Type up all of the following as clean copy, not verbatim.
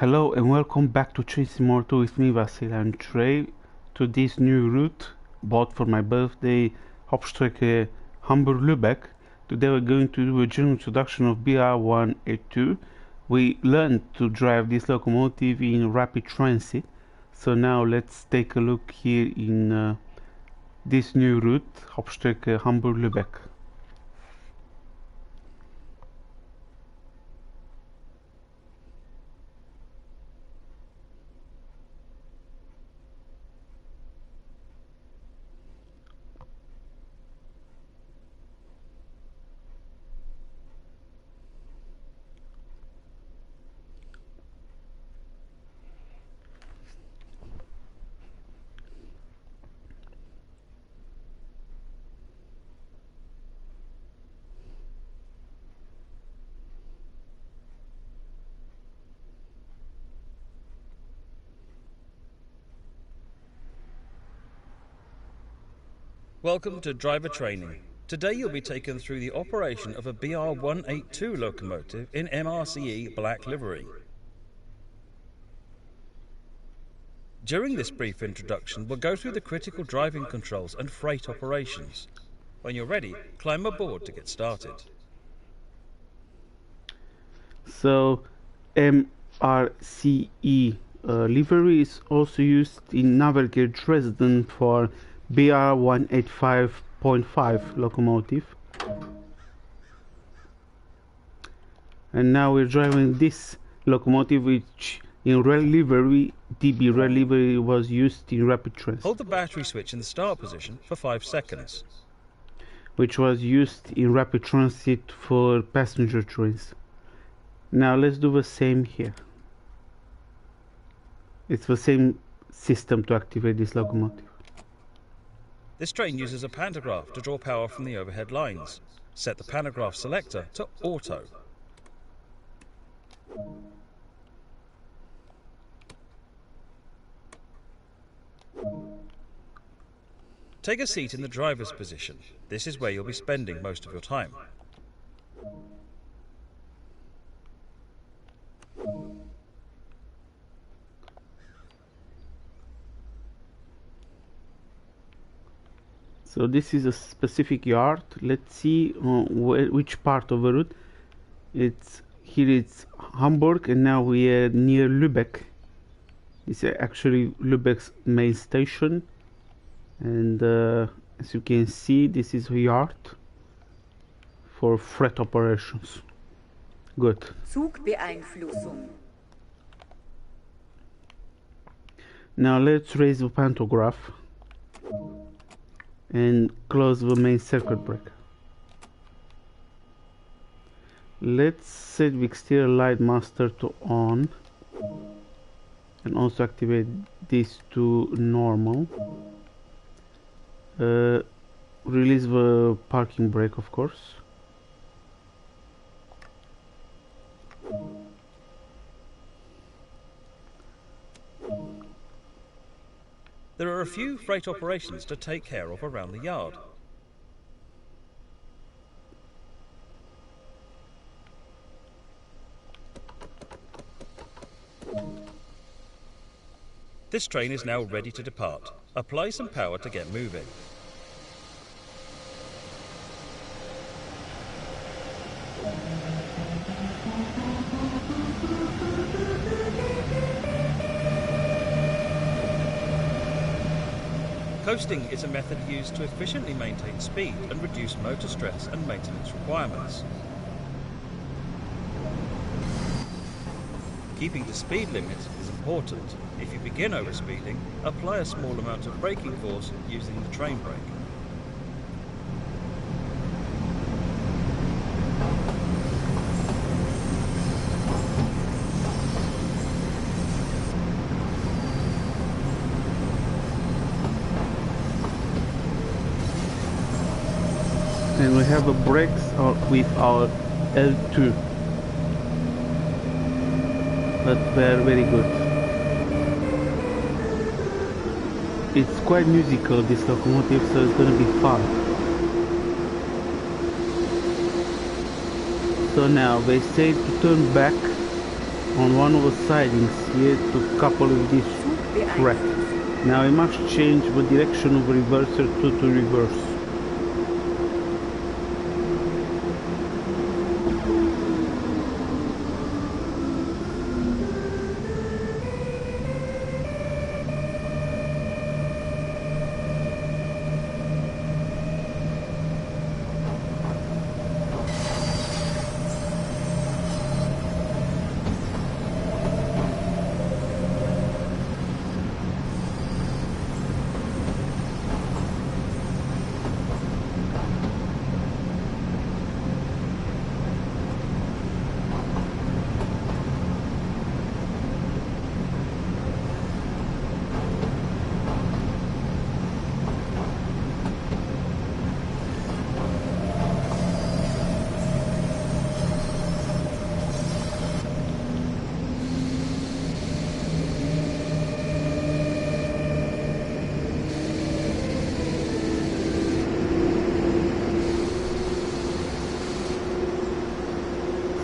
Hello and welcome back to Train Simulator with me, Vasil and Trey, to this new route bought for my birthday, Hauptstrecke Hamburg Lübeck. Today we're going to do a general introduction of BR182. We learned to drive this locomotive in rapid transit, so now let's take a look here in this new route, Hauptstrecke Hamburg Lübeck. Welcome to driver training. Today you'll be taken through the operation of a BR182 locomotive in MRCE black livery. During this brief introduction, we'll go through the critical driving controls and freight operations. When you're ready, climb aboard to get started. So MRCE livery is also used in Navigate Dresden for BR185.5 locomotive, and now we're driving this locomotive, which in red livery, DB red livery, was used in rapid transit. Hold the battery switch in the start position for 5 seconds. Which was used in rapid transit for passenger trains. Now let's do the same here. It's the same system to activate this locomotive. This train uses a pantograph to draw power from the overhead lines. Set the pantograph selector to auto. Take a seat in the driver's position. This is where you'll be spending most of your time. So this is a specific yard. Let's see which part of the route. Here it's Hamburg, and now we are near Lübeck. It's actually Lübeck's main station, and as you can see, this is a yard for freight operations. Good. Zugbeeinflussung. Now let's raise the pantograph and close the main circuit breaker. Let's set the exterior light master to on, and also activate this to normal. Release the parking brake, of course. There are a few freight operations to take care of around the yard. This train is now ready to depart. Apply some power to get moving. Coasting is a method used to efficiently maintain speed and reduce motor stress and maintenance requirements. Keeping to speed limits is important. If you begin overspeeding, apply a small amount of braking force using the train brake. And we have the brakes with our L2, but they're very good. It's quite musical, this locomotive, so it's gonna be fun. So now they say to turn back on one of the sidings here to couple with this track. Now I must change the direction of the reverser to reverse.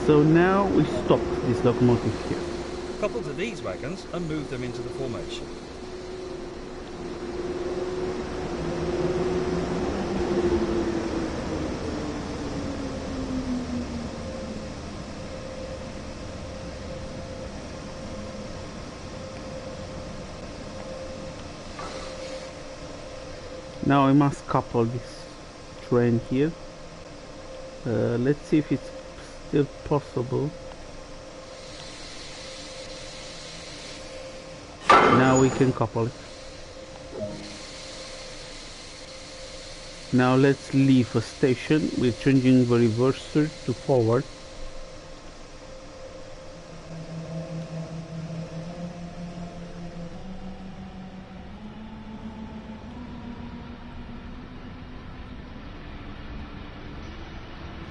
So now we stop this locomotive here. Couple to these wagons and move them into the formation. Now I must couple this train here. Let's see if it's still possible. Now we can couple it. Now let's leave a station. We're changing the reverser to forward.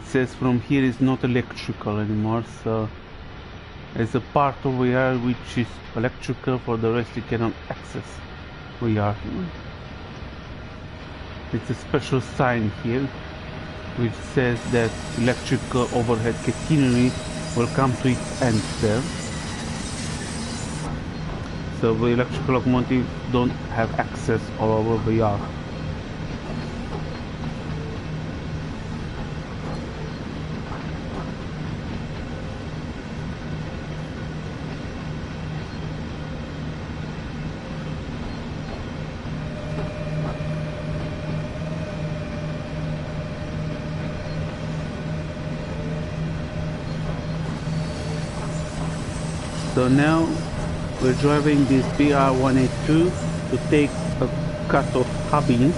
Says from here is not electrical anymore, so there's a part of VR which is electrical, for the rest you cannot access VR. It's a special sign here which says that electrical overhead catenary will come to its end there. So the electrical locomotive don't have access all over VR. So now we're driving this BR-182 to take a cut of cabins,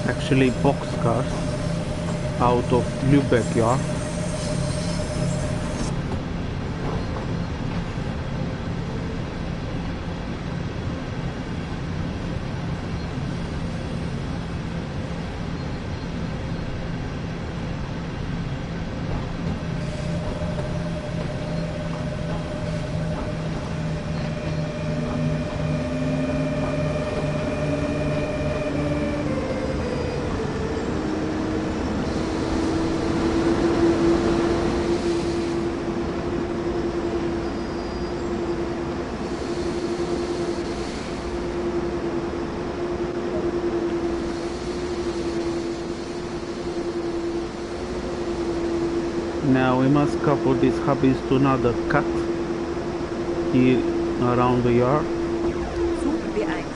actually boxcars, out of Lübeck yard. Now we must couple these hubbies to another cut here around the yard. Zug beeinflusst.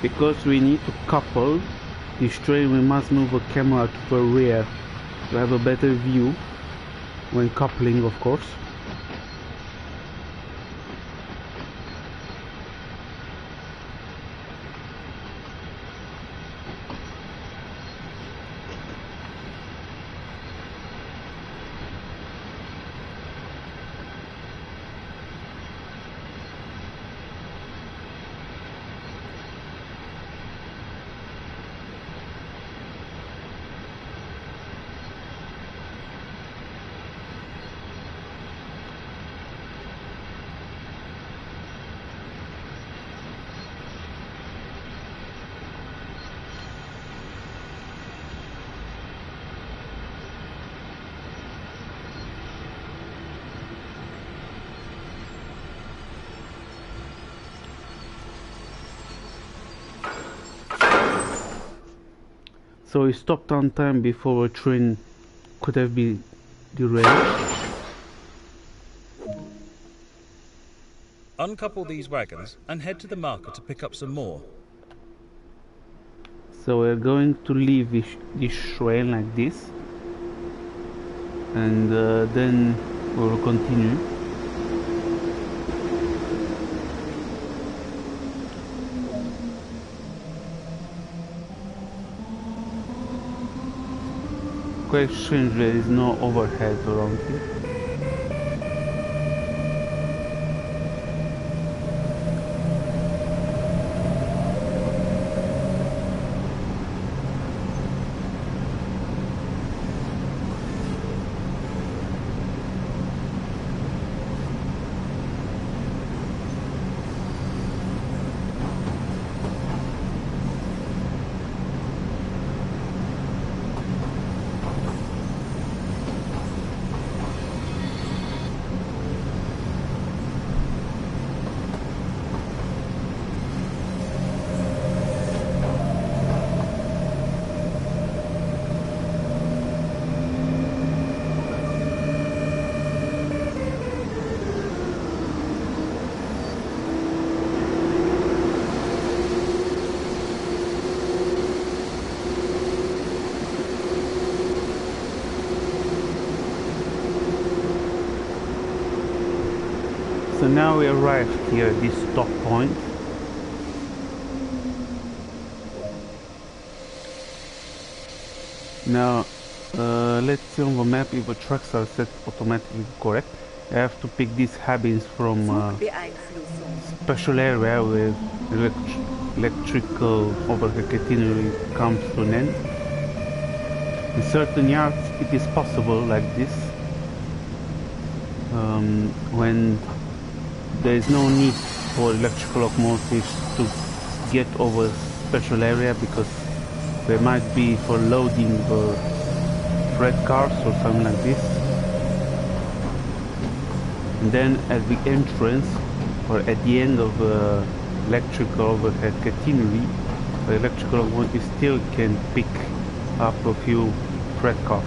Because we need to couple this train, we must move the camera to the rear to have a better view when coupling, of course. So we stopped on time before a train could have been derailed. Uncouple these wagons and head to the marker to pick up some more. So we're going to leave this train like this, and then we'll continue. Quite strange, there is no overhead around here. So now we arrived here at this stop point. Now let's see on the map if the tracks are set automatically correct. I have to pick these cabins from Zugbeeinflussung. special area where electrical overhead catenary comes to an end. In certain yards it is possible like this, when there is no need for electrical locomotives to get over special area, because there might be for loading the freight cars or something like this. And then at the entrance or at the end of the electrical overhead catenary, the electrical locomotive still can pick up a few freight cars.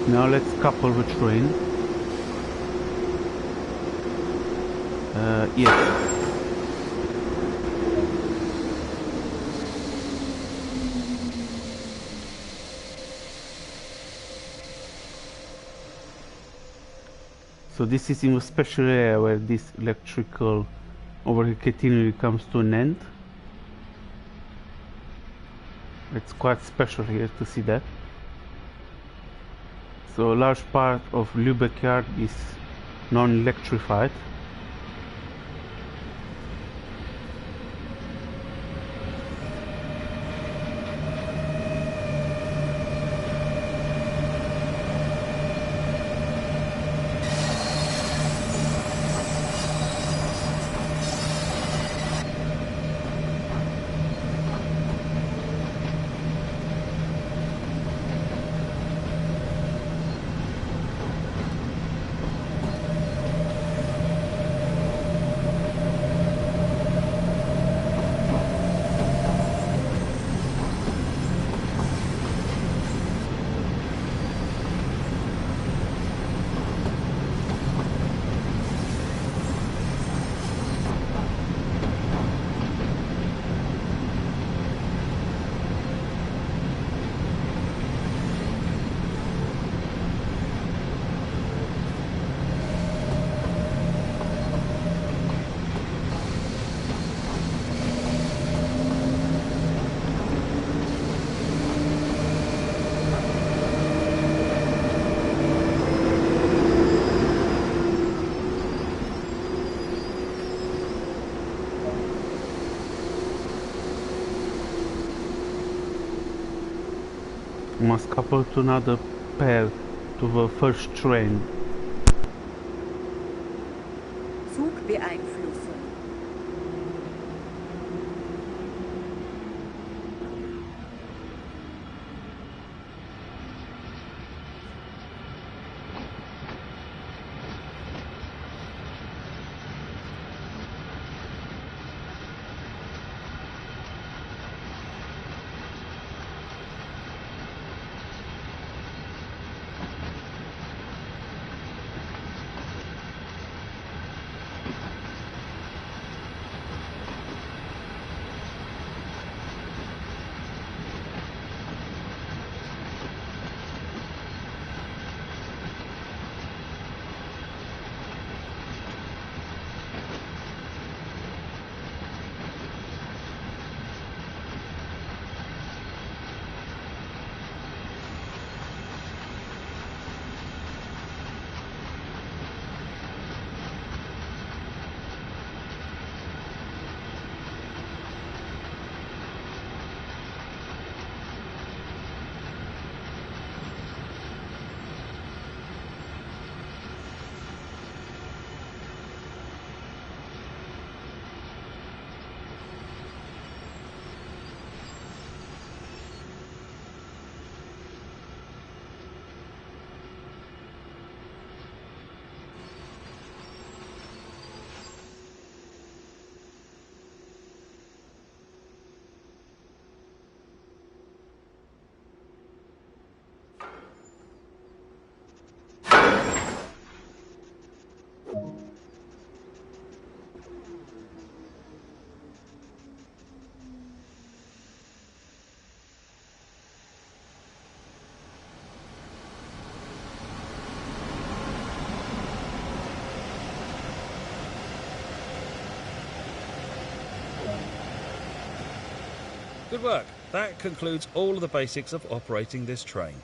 Now let's couple the train. Yes. So this is in a special area where this electrical overhead catenary comes to an end. It's quite special here to see that. So a large part of Lübeck yard is non-electrified. Must couple to another pair to the first train. Druckbeeinflussung. Good work. That concludes all of the basics of operating this train.